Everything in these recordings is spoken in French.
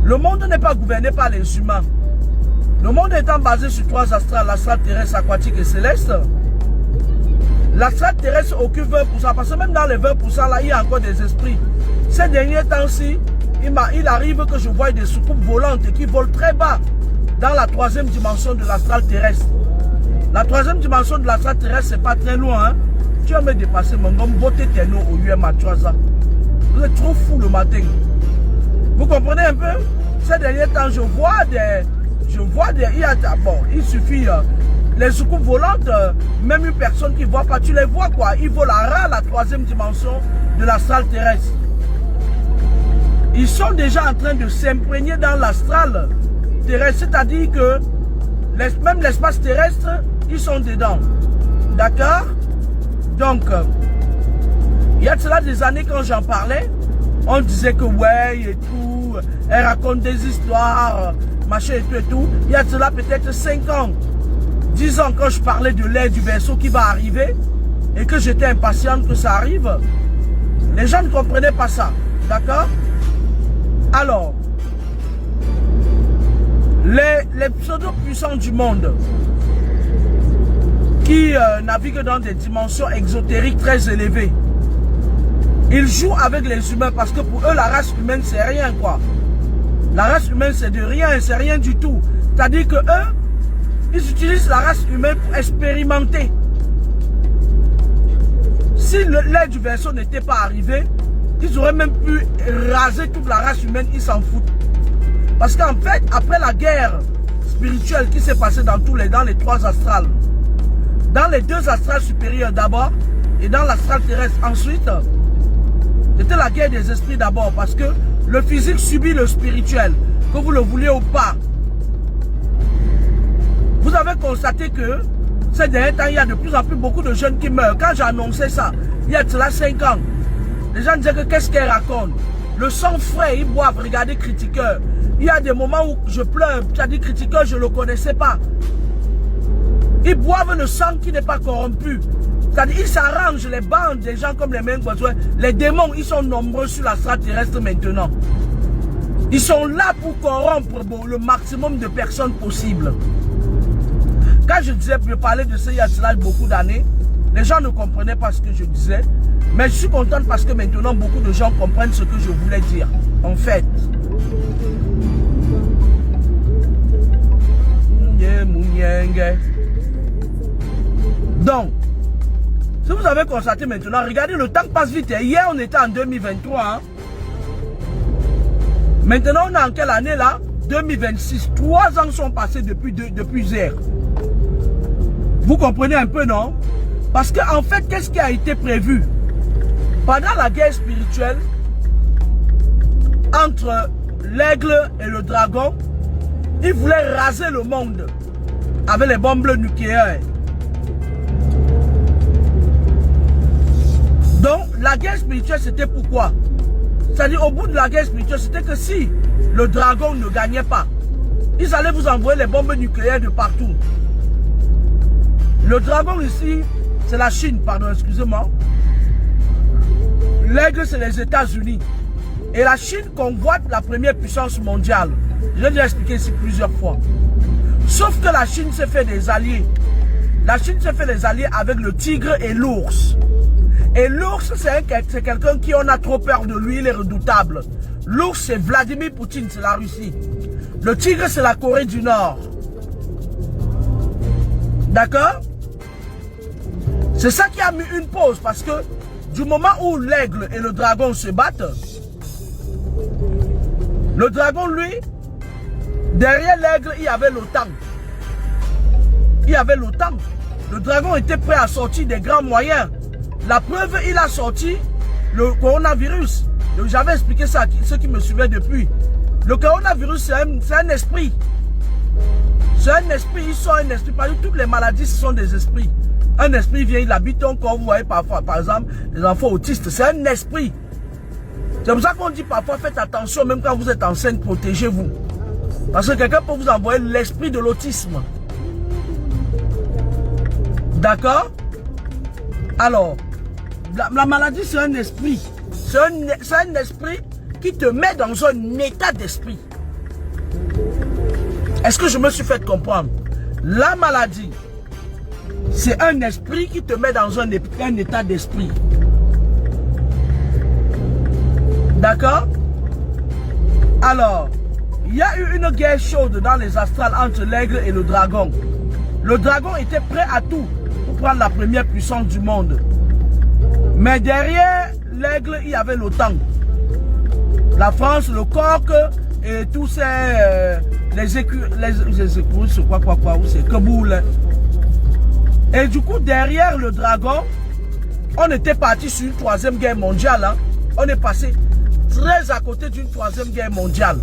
Le monde n'est pas gouverné par les humains. Le monde étant basé sur 3 astrales, l'astral terrestre, aquatique et céleste. L'astral terrestre occupe 20%, parce que même dans les 20%, là, il y a encore des esprits. Ces derniers temps-ci, il arrive que je vois des soucoupes volantes qui volent très bas dans la 3e dimension de l'astral terrestre. La 3e dimension de l'astral terrestre, c'est pas très loin. Hein? Tu vas me dépasser, mon homme, beauté téno au UMA, tu vois ça. Vous êtes trop fou le matin. Vous comprenez un peu? Ces derniers temps, je vois des... Bon, il suffit... les soucoupes volantes, même une personne qui ne voit pas, tu les vois quoi. Ils volent à ras la 3e dimension de l'astral terrestre. Ils sont déjà en train de s'imprégner dans l'astral terrestre. C'est-à-dire que même l'espace terrestre, ils sont dedans. D'accord? Donc, il y a de cela des années quand j'en parlais, on disait que ouais et tout, elle raconte des histoires, machin et tout. Il y a de cela peut-être 5 ans. 10 ans quand je parlais de l'ère du Verseau qui va arriver et que j'étais impatiente que ça arrive, les gens ne comprenaient pas ça, d'accord? Alors, les pseudo-puissants du monde qui naviguent dans des dimensions exotériques très élevées, ils jouent avec les humains parce que pour eux, la race humaine, c'est rien quoi. La race humaine, c'est de rien, c'est rien du tout. C'est-à-dire que eux, ils utilisent la race humaine pour expérimenter. Si l'ère du Verseau n'était pas arrivé, ils auraient même pu raser toute la race humaine, ils s'en foutent. Parce qu'en fait, après la guerre spirituelle qui s'est passée dans les 3 astrales, dans les 2 astrales supérieures d'abord, et dans l'astral terrestre ensuite, c'était la guerre des esprits d'abord, parce que le physique subit le spirituel, que vous le vouliez ou pas. Vous avez constaté que ces derniers temps, il y a de plus en plus beaucoup de jeunes qui meurent. Quand j'ai annoncé ça, il y a de cela 5 ans, les gens disaient que qu'est-ce qu'elle raconte? Le sang frais, ils boivent, regardez Critiqueur. Il y a des moments où je pleure, c'est-à-dire Critiqueur, je ne le connaissais pas. Ils boivent le sang qui n'est pas corrompu. C'est-à-dire ils s'arrangent, les bandes, des gens comme les mêmes voisins. Les démons, ils sont nombreux sur la strate terrestre maintenant. Ils sont là pour corrompre le maximum de personnes possibles. Quand je parlais de ça il y a cela beaucoup d'années, les gens ne comprenaient pas ce que je disais. Mais je suis contente parce que maintenant beaucoup de gens comprennent ce que je voulais dire. En fait. Donc, si vous avez constaté maintenant, regardez, le temps passe vite. Hier, on était en 2023. Hein. Maintenant, on est en quelle année là? 2026. 3 ans sont passés depuis hier. Vous comprenez un peu, non? Parce qu'en fait, qu'est-ce qui a été prévu? Pendant la guerre spirituelle, entre l'aigle et le dragon, ils voulaient raser le monde avec les bombes nucléaires. Donc, la guerre spirituelle, c'était pourquoi? C'est-à-dire, au bout de la guerre spirituelle, c'était que si le dragon ne gagnait pas, ils allaient vous envoyer les bombes nucléaires de partout. Le dragon ici, c'est la Chine, pardon, excusez-moi. L'aigle, c'est les États-Unis. Et la Chine convoite la première puissance mondiale. Je l'ai déjà expliqué ici plusieurs fois. Sauf que la Chine s'est fait des alliés. La Chine s'est fait des alliés avec le tigre et l'ours. Et l'ours, c'est quelqu'un qui on a trop peur de lui, il est redoutable. L'ours, c'est Vladimir Poutine, c'est la Russie. Le tigre, c'est la Corée du Nord. D'accord? C'est ça qui a mis une pause, parce que du moment où l'aigle et le dragon se battent, le dragon, lui, derrière l'aigle, il y avait l'OTAN. Il y avait l'OTAN. Le dragon était prêt à sortir des grands moyens. La preuve, il a sorti le coronavirus. J'avais expliqué ça à ceux qui me suivaient depuis. Le coronavirus, c'est un esprit. C'est un esprit, ils sont un esprit. Parce que toutes les maladies, ce sont des esprits. Un esprit vient, il habite ton corps. Vous voyez parfois, par exemple, les enfants autistes, c'est un esprit. C'est pour ça qu'on dit parfois, faites attention, même quand vous êtes enceinte, protégez-vous. Parce que quelqu'un peut vous envoyer l'esprit de l'autisme. D'accord? Alors, la maladie, c'est un esprit. C'est un esprit qui te met dans un état d'esprit. Est-ce que je me suis fait comprendre? La maladie, c'est un esprit qui te met dans un état d'esprit. D'accord? Alors, il y a eu une guerre chaude dans les astrales entre l'aigle et le dragon. Le dragon était prêt à tout pour prendre la première puissance du monde. Mais derrière l'aigle, il y avait l'OTAN. La France, le coq et tous ces... les écureuils, c'est quoi, ou c'est Kaboul. Et du coup, derrière le dragon, on était parti sur une troisième guerre mondiale. Hein. On est passé très à côté d'une troisième guerre mondiale.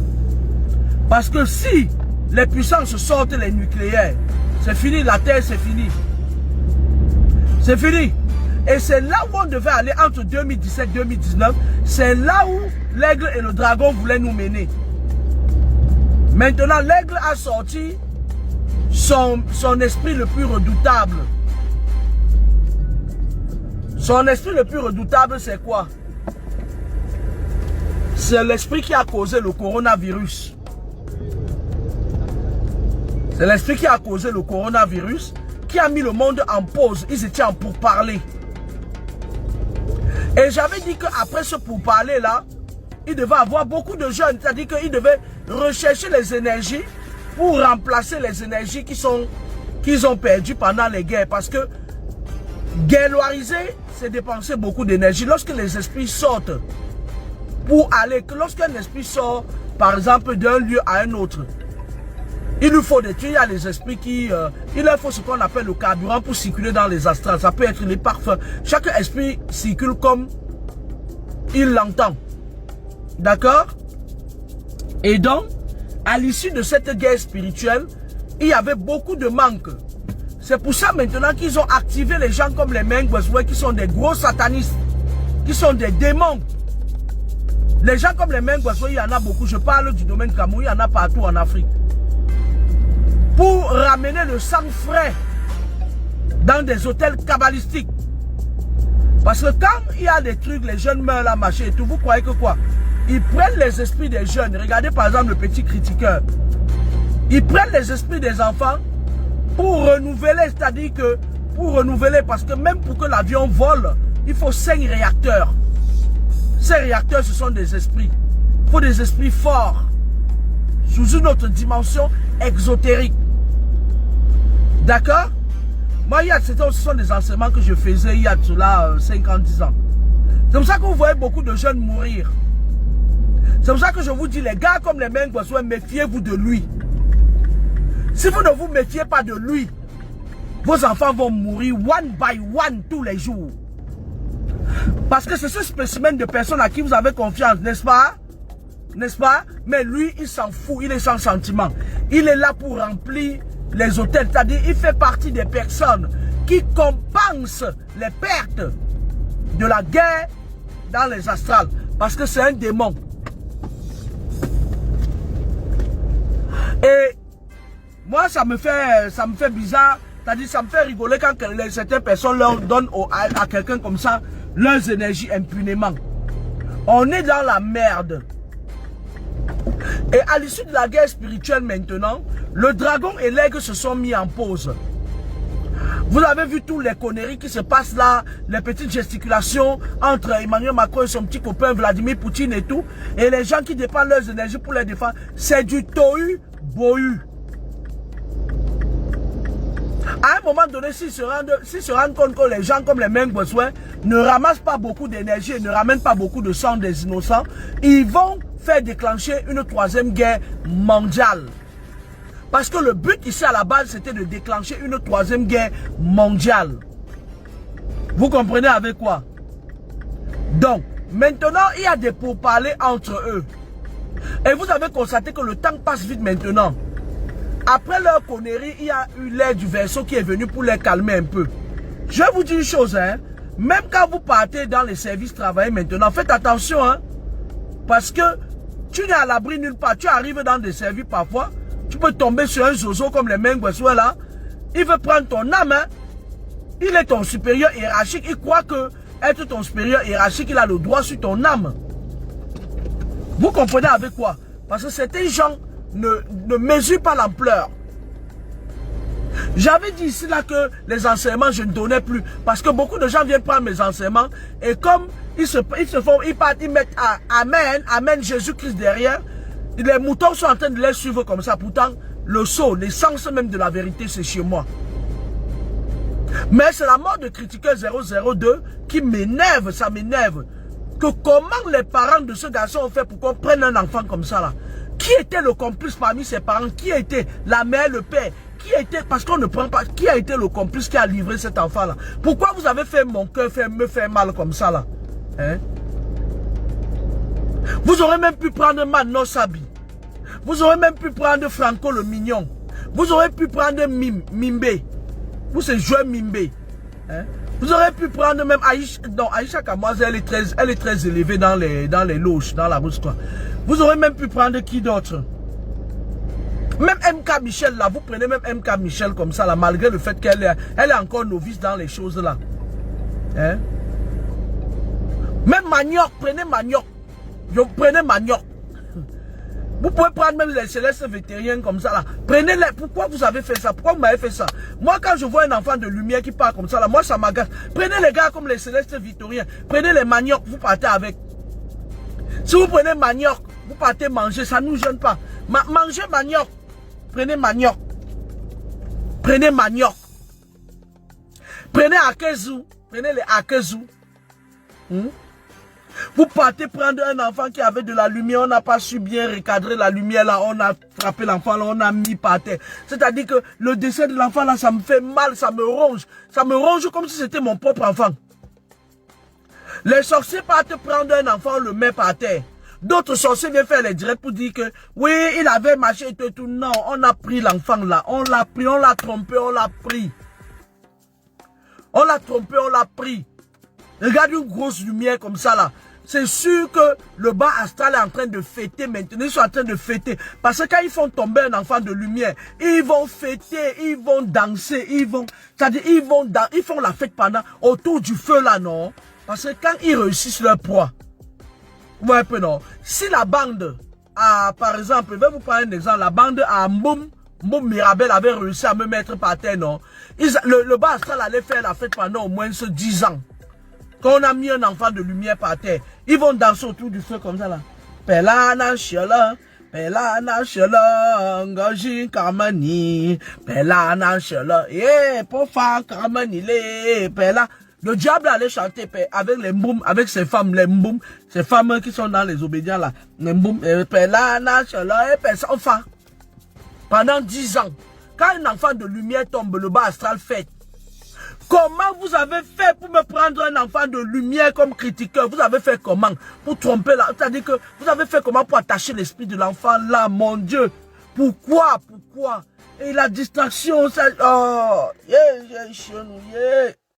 Parce que si les puissances sortent les nucléaires, c'est fini, la Terre, c'est fini. C'est fini. Et c'est là où on devait aller entre 2017 et 2019. C'est là où l'aigle et le dragon voulaient nous mener. Maintenant, l'aigle a sorti son esprit le plus redoutable. Son esprit le plus redoutable, c'est quoi? C'est l'esprit qui a causé le coronavirus. C'est l'esprit qui a causé le coronavirus, qui a mis le monde en pause. Ils étaient en pourparlers. Et j'avais dit qu'après ce pourparler-là, il devait avoir beaucoup de jeunes. C'est-à-dire qu'ils devaient rechercher les énergies pour remplacer les énergies qu'ils ont perdues pendant les guerres. Parce que guerroiriser, c'est dépenser beaucoup d'énergie. Lorsque les esprits sortent pour aller, lorsqu'un esprit sort, par exemple, d'un lieu à un autre, il nous faut des tuyaux. Il y a les esprits qui... il leur faut ce qu'on appelle le carburant pour circuler dans les astrales. Ça peut être les parfums. Chaque esprit circule comme il l'entend. D'accord? Et donc, à l'issue de cette guerre spirituelle, il y avait beaucoup de manques. C'est pour ça maintenant qu'ils ont activé les gens comme les Mengweswe, qui sont des gros satanistes, qui sont des démons. Les gens comme les Mengweswe, il y en a beaucoup. Je parle du domaine Cameroun, il y en a partout en Afrique. Pour ramener le sang frais dans des hôtels kabbalistiques. Parce que quand il y a des trucs, les jeunes meurent là, machin et tout, vous croyez que quoi? Ils prennent les esprits des jeunes. Regardez par exemple le petit critiqueur. Ils prennent les esprits des enfants pour renouveler, c'est-à-dire que pour renouveler, parce que même pour que l'avion vole, il faut 5 réacteurs. Ces réacteurs, ce sont des esprits. Il faut des esprits forts, sous une autre dimension exotérique. D'accord? Moi, ce sont des enseignements que je faisais il y a cela 5 ans, 10 ans. C'est pour ça que vous voyez beaucoup de jeunes mourir. C'est pour ça que je vous dis, les gars comme les Mengweswe, méfiez-vous de lui. Si vous ne vous méfiez pas de lui, vos enfants vont mourir one by one tous les jours. Parce que c'est ce spécimen de personne à qui vous avez confiance, n'est-ce pas? N'est-ce pas? Mais lui, il s'en fout, il est sans sentiment. Il est là pour remplir les hôtels. C'est-à-dire, il fait partie des personnes qui compensent les pertes de la guerre dans les astrales. Parce que c'est un démon. Et moi, ça me fait bizarre. C'est-à-dire, ça me fait rigoler quand certaines personnes leur donnent à quelqu'un comme ça leurs énergies impunément. On est dans la merde. Et à l'issue de la guerre spirituelle maintenant, le dragon et l'aigle se sont mis en pause. Vous avez vu tous les conneries qui se passent là, les petites gesticulations entre Emmanuel Macron et son petit copain Vladimir Poutine et tout. Et les gens qui dépendent leurs énergies pour les défendre, c'est du tohu bohu. À un moment donné, s'ils se rendent compte que les gens comme les Mengweswe ne ramassent pas beaucoup d'énergie et ne ramènent pas beaucoup de sang des innocents, ils vont faire déclencher une troisième guerre mondiale. Parce que le but ici à la base, c'était de déclencher une troisième guerre mondiale. Vous comprenez avec quoi? Donc, maintenant, il y a des pourparlers entre eux. Et vous avez constaté que le temps passe vite maintenant. Après leur connerie, il y a eu l'air du verseau qui est venu pour les calmer un peu. Je vais vous dire une chose, hein. Même quand vous partez dans les services travailler maintenant, faites attention, hein. Parce que tu n'es à l'abri nulle part. Tu arrives dans des services parfois, tu peux tomber sur un zozo comme les Mengweswe là. Il veut prendre ton âme, hein. Il est ton supérieur hiérarchique. Il croit que être ton supérieur hiérarchique, il a le droit sur ton âme. Vous comprenez avec quoi? Parce que certains gens ne mesure pas l'ampleur. J'avais dit ici là que les enseignements, je ne donnais plus. Parce que beaucoup de gens viennent prendre mes enseignements. Et comme ils mettent Amen, Amen, Jésus-Christ derrière. Les moutons sont en train de les suivre comme ça. Pourtant, le sceau, l'essence même de la vérité, c'est chez moi. Mais c'est la mort de Critiqueur 002 qui m'énerve, ça m'énerve. Que comment les parents de ce garçon ont fait pour qu'on prenne un enfant comme ça là? Qui était le complice parmi ses parents? Qui était la mère, le père? Qui était, parce qu'on ne prend pas, qui a été le complice qui a livré cet enfant là? Pourquoi vous avez fait mon cœur me faire mal comme ça là? Hein? Vous aurez même pu prendre Mano Sabi. Vous aurez même pu prendre Franco le mignon. Vous aurez pu prendre Mimbe. Vous c'est joueur Mimbe. Hein? Vous aurez pu prendre même Aïcha. Non, Aïcha Kamoise, elle est très élevée dans les loges, dans la bourse quoi. Vous aurez même pu prendre qui d'autre? Même MK Michel là, vous prenez même MK Michel comme ça là, malgré le fait qu'elle est encore novice dans les choses là. Hein? Même Manioc, prenez Manioc. Prenez Manioc. Vous pouvez prendre même les célestes vétériens comme ça là. Prenez-les. Pourquoi vous avez fait ça? Pourquoi vous m'avez fait ça? Moi, quand je vois un enfant de lumière qui part comme ça là, moi ça m'agace. Prenez les gars comme les célestes victoriens. Prenez les maniocs, vous partez avec. Si vous prenez manioc, vous partez manger, ça ne nous gêne pas. Mangez manioc. Prenez manioc. Prenez manioc. Prenez Akezou. Prenez les Akezou. Vous partez prendre un enfant qui avait de la lumière, on n'a pas su bien recadrer la lumière là, on a frappé l'enfant là, on a mis par terre. C'est-à-dire que le décès de l'enfant là, ça me fait mal, ça me ronge. Ça me ronge comme si c'était mon propre enfant. Les sorciers partent prendre un enfant, le met par terre. D'autres sorciers viennent faire les directs pour dire que oui, il avait marché et tout. Non, on a pris l'enfant là, on l'a pris, on l'a trompé, on l'a pris. On l'a trompé, on l'a pris. Regarde une grosse lumière comme ça là. C'est sûr que le bas astral est en train de fêter maintenant. Ils sont en train de fêter. Parce que quand ils font tomber un enfant de lumière, ils vont fêter, ils vont danser, c'est-à-dire ils font la fête pendant autour du feu là, non? Parce que quand ils réussissent leur proie, vous voyez un peu, non? Si la bande, par exemple, je vais vous prendre un exemple, la bande à Mboum Mirabel avait réussi à me mettre par terre, non? Le bas astral allait faire la fête pendant au moins 10 ans. Quand on a mis un enfant de lumière par terre, ils vont danser autour du feu comme ça là. Pelana shela, pelana shela, ngaji kamani, pelana shela, pour faire kamani le, pela. Le diable allait chanter avec les mboum, avec ces femmes, les mboum, ces femmes qui sont dans les obédients là, les mboum, pelana shela, enfin, pendant 10 ans. Quand un enfant de lumière tombe, le bas astral fête. Comment vous avez fait pour me prendre un enfant de lumière comme critiqueur? Vous avez fait comment pour tromper là? C'est-à-dire que vous avez fait comment pour attacher l'esprit de l'enfant là, mon Dieu? Pourquoi? Et la distraction, ça... Oh, yeah.